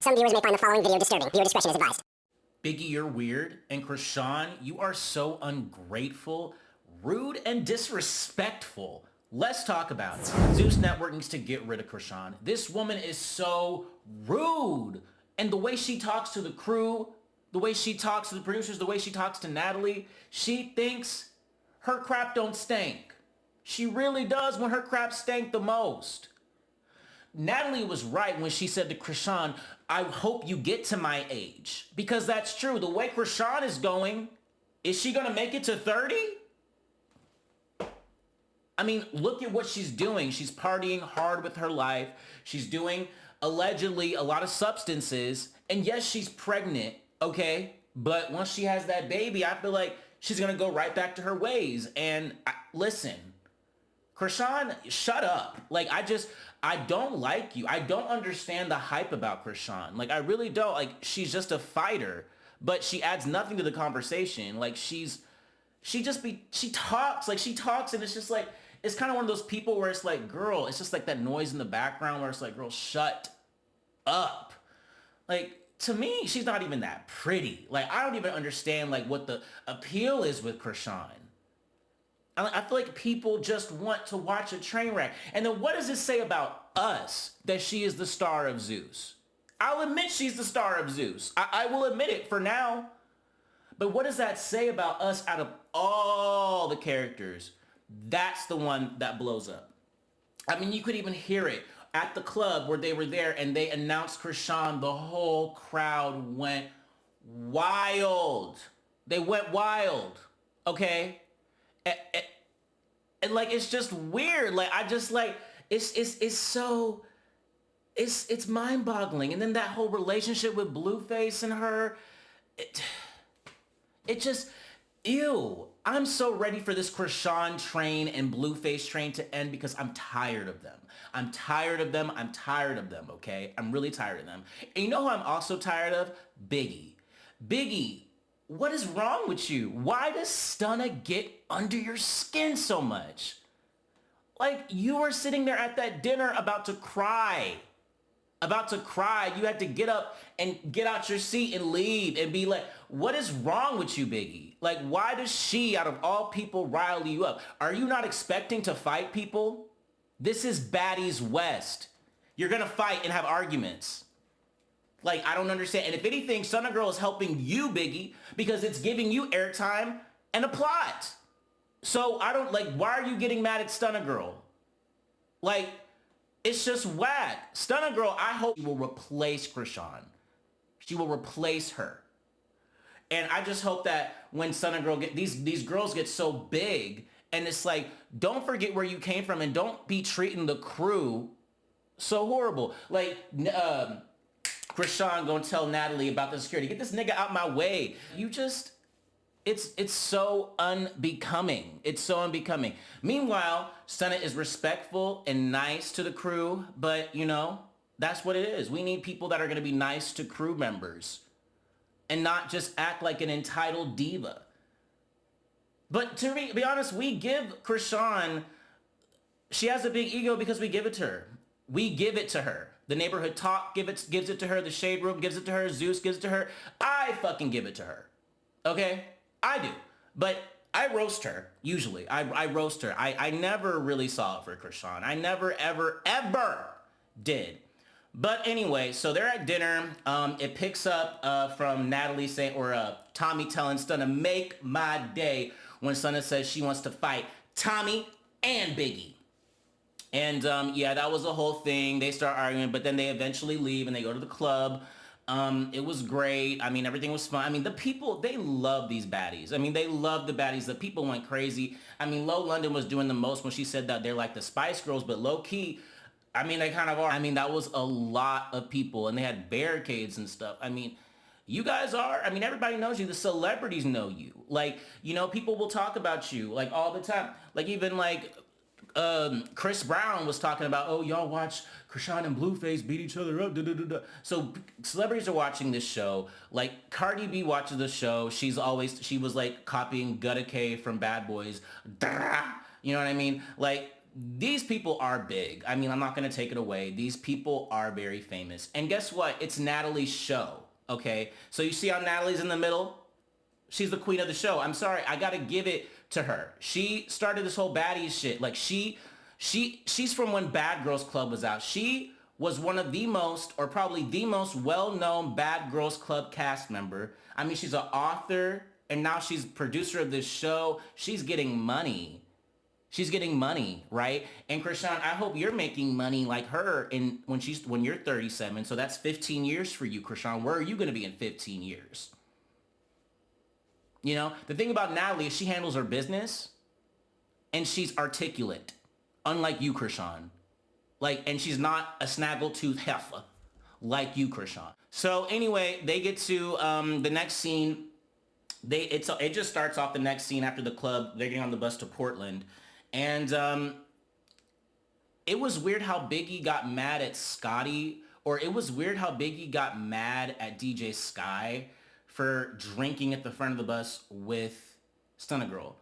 Some viewers may find the following video disturbing. Viewer discretion is advised. Biggie, you're weird. And Chrisean, you are so ungrateful, rude, and disrespectful. Let's talk about it. Zeus Network needs to get rid of Chrisean. This woman is so rude. And the way she talks to the crew, the way she talks to the producers, the way she talks to Natalie, she thinks her crap don't stink. She really does when her crap stank the most. Natalie was right when she said to Chrisean, I hope you get to my age. Because that's true. The way Chrisean is going, is she going to make it to 30? I mean, look at what she's doing. She's partying hard with her life. She's doing, allegedly, a lot of substances. And yes, she's pregnant, okay? But once she has that baby, I feel like she's going to go right back to her ways. And listen, Chrisean, shut up. Like, I don't like you. I don't understand the hype about Chrisean. Like, I really don't. Like, she's just a fighter, but she adds nothing to the conversation. Like, she talks and it's just like, it's kind of one of those people where it's like, girl, it's just like that noise in the background where it's like, girl, shut up. Like, to me, she's not even that pretty. Like, I don't even understand like what the appeal is with Chrisean. I feel like people just want to watch a train wreck. And then what does it say about us that she is the star of Zeus? I'll admit she's the star of Zeus. I will admit it for now. But what does that say about us out of all the characters? That's the one that blows up. I mean, you could even hear it at the club where they were there and they announced Chrisean. The whole crowd went wild. They went wild, okay? And like, it's just weird. Like, I just like, it's so, it's mind boggling. And then that whole relationship with Blueface and her, it just, ew. I'm so ready for this Chrisean train and Blueface train to end because I'm tired of them. I'm tired of them. I'm tired of them, okay? I'm really tired of them. And you know who I'm also tired of? Biggie. Biggie, what is wrong with you? Why does Stunna get under your skin so much? Like, you were sitting there at that dinner about to cry. About to cry. You had to get up and get out your seat and leave and be like, what is wrong with you, Biggie? Like, why does she, out of all people, rile you up? Are you not expecting to fight people? This is Baddies West. You're gonna fight and have arguments. Like, I don't understand. And if anything, Stunna Girl is helping you, Biggie, because it's giving you airtime and a plot. So I don't, like, why are you getting mad at Stunna Girl? Like, it's just whack. Stunna Girl, I hope she will replace Chrisean. She will replace her. And I just hope that when Stunna Girl these girls get so big, and it's like, don't forget where you came from and don't be treating the crew so horrible. Like, Chrisean gonna tell Natalie about the security. Get this nigga out my way. You just, it's so unbecoming. It's so unbecoming. Meanwhile, Stunna is respectful and nice to the crew, but you know, that's what it is. We need people that are gonna be nice to crew members and not just act like an entitled diva. But to be honest, we give Chrisean, she has a big ego because we give it to her. We give it to her. The neighborhood talk gives it to her. The shade room gives it to her. Zeus gives it to her. I fucking give it to her. Okay? I do. But I roast her, usually. I roast her. I never really saw it for Chrisean. I never, ever, ever did. But anyway, so they're at dinner. It picks up from Natalie saying, or Tommie telling Stunna, make my day, when Stunna says she wants to fight Tommie and Biggie. And yeah, that was the whole thing. They start arguing, but then they eventually leave and they go to the club. It was great. I mean, everything was fun. I mean, the people, they love these baddies. I mean, they love the baddies. The people went crazy. I mean, Low London was doing the most when she said that they're like the Spice Girls, but low key, I mean, they kind of are. I mean, that was a lot of people and they had barricades and stuff. I mean, you guys are, I mean, everybody knows you. The celebrities know you. Like, you know, people will talk about you like all the time. Like even like, Chris Brown was talking about, oh, y'all watch Chrisean and Blueface beat each other up. Da, da, da, da. So celebrities are watching this show. Like Cardi B watches the show. She was like copying Gutta K from Bad Boys. You know what I mean? Like these people are big. I mean, I'm not going to take it away. These people are very famous. And guess what? It's Natalie's show, okay? So you see how Natalie's in the middle? She's the queen of the show. I'm sorry. I got to give it to her. She started this whole baddies shit. Like, she's from when Bad Girls Club was out. She was one of the most, or probably the most well-known Bad Girls Club cast member. I mean, she's an author, and now she's producer of this show. She's getting money. She's getting money, right? And Chrisean, I hope you're making money like her when you're 37. So that's 15 years for you, Chrisean. Where are you going to be in 15 years? You know, the thing about Natalie is she handles her business and she's articulate, unlike you, Chrisean. Like, and she's not a snaggletooth heifer like you, Chrisean. So anyway, they get to the next scene. It just starts off the next scene after the club. They're getting on the bus to Portland. And it was weird how Biggie got mad at Scotty, or it was weird how Biggie got mad at DJ Sky for drinking at the front of the bus with Stunna Girl.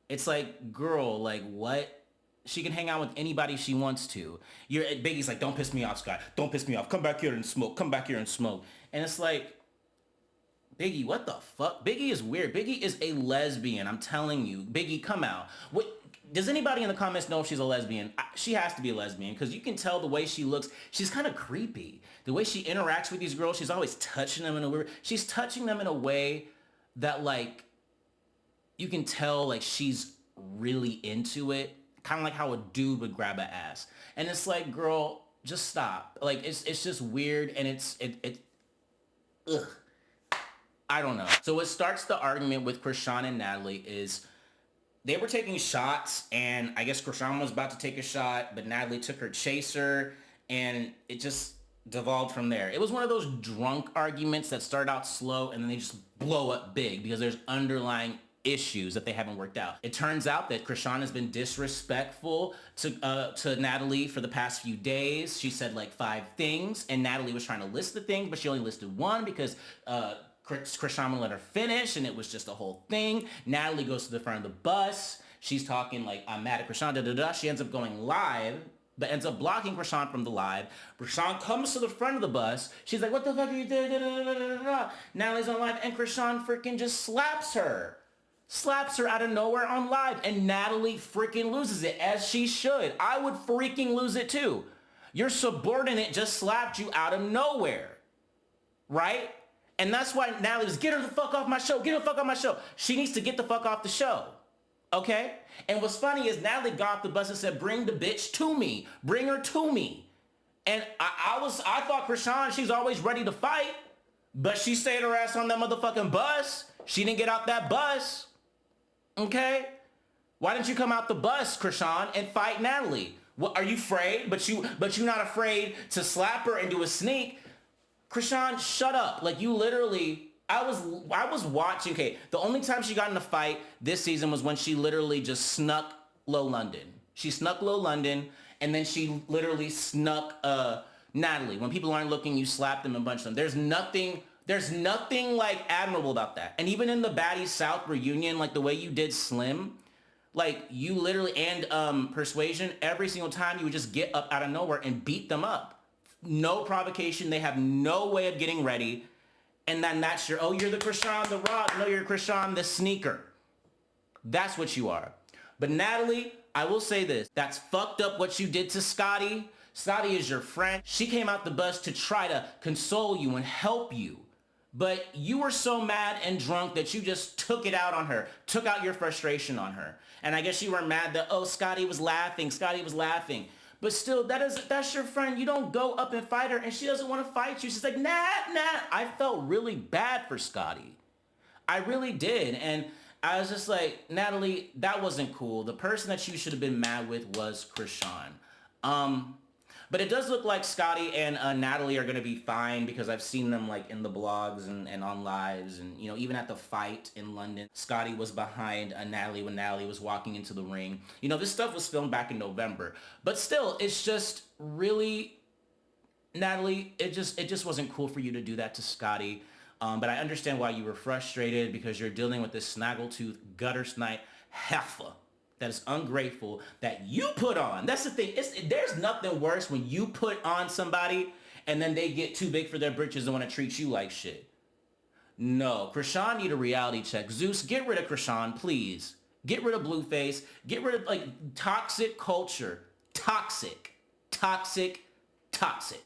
It's like, girl, like, what? She can hang out with anybody she wants to. Biggie's like, don't piss me off, Sky. Don't piss me off. Come back here and smoke. Come back here and smoke. And it's like, Biggie, what the fuck? Biggie is weird. Biggie is a lesbian. I'm telling you. Biggie, come out. What? Does anybody in the comments know if she's a lesbian? She has to be a lesbian because you can tell the way she looks. She's kind of creepy. The way she interacts with these girls, she's always touching them in a weird... She's touching them in a way that, like, you can tell, like, she's really into it. Kind of like how a dude would grab an ass. And it's like, girl, just stop. Like, it's just weird, and ugh. I don't know. So what starts the argument with Chrisean and Natalie is they were taking shots, and I guess Chrisean was about to take a shot, but Natalie took her chaser, and it just devolved from there. It was one of those drunk arguments that start out slow, and then they just blow up big because there's underlying issues that they haven't worked out. It turns out that Chrisean has been disrespectful to Natalie for the past few days. She said like 5 things, and Natalie was trying to list the things, but she only listed one because Chrisean would let her finish, and it was just a whole thing. Natalie goes to the front of the bus. She's talking like, I'm mad at Chrisean, da-da-da. She ends up going live, but ends up blocking Chrisean from the live. Chrisean comes to the front of the bus. She's like, what the fuck are you doing? Da-da-da-da-da-da. Natalie's on live, and Chrisean freaking just slaps her. Slaps her out of nowhere on live, and Natalie freaking loses it, as she should. I would freaking lose it too. Your subordinate just slapped you out of nowhere, right? And that's why Natalie was, get her the fuck off my show. Get her the fuck off my show. She needs to get the fuck off the show. Okay? And what's funny is Natalie got off the bus and said, bring the bitch to me. Bring her to me. And I thought Chrisean, she's always ready to fight, but she stayed her ass on that motherfucking bus. She didn't get out that bus. Okay? Why didn't you come out the bus, Chrisean, and fight Natalie? What, are you afraid? But you're not afraid to slap her and do a sneak. Chrisean, shut up. Like, you literally, I was watching, okay, the only time she got in a fight this season was when she literally just snuck Low London. She snuck Low London, and then she literally snuck Natalie. When people aren't looking, you slap them and bunch them. There's nothing like admirable about that. And even in the Baddies South reunion, like the way you did Slim, like you literally, and Persuasion, every single time you would just get up out of nowhere and beat them up. No provocation. They have no way of getting ready. And then that's your, oh, you're the Chrisean the Rock. No, you're Chrisean the Sneaker. That's what you are. But Natalie, I will say this. That's fucked up what you did to Scotty. Scotty is your friend. She came out the bus to try to console you and help you. But you were so mad and drunk that you just took it out on her. Took out your frustration on her. And I guess you were mad that, oh, Scotty was laughing. Scotty was laughing. But still, that's your friend. You don't go up and fight her, and she doesn't want to fight you. She's like, nah. I felt really bad for Scotty. I really did. And I was just like, Natalie, that wasn't cool. The person that you should have been mad with was Chrisean. But it does look like Scotty and Natalie are going to be fine because I've seen them like in the blogs and on lives. And, you know, even at the fight in London, Scotty was behind Natalie when Natalie was walking into the ring. You know, this stuff was filmed back in November. But still, it's just really, Natalie, it just wasn't cool for you to do that to Scotty. But I understand why you were frustrated because you're dealing with this snaggletooth gutter snipe heifer. that is ungrateful that you put on. That's the thing. There's nothing worse when you put on somebody and then they get too big for their britches and want to treat you like shit. No, Chrisean need a reality check. Zeus, get rid of Chrisean, please. Get rid of Blueface. Get rid of like toxic culture. Toxic. Toxic. Toxic.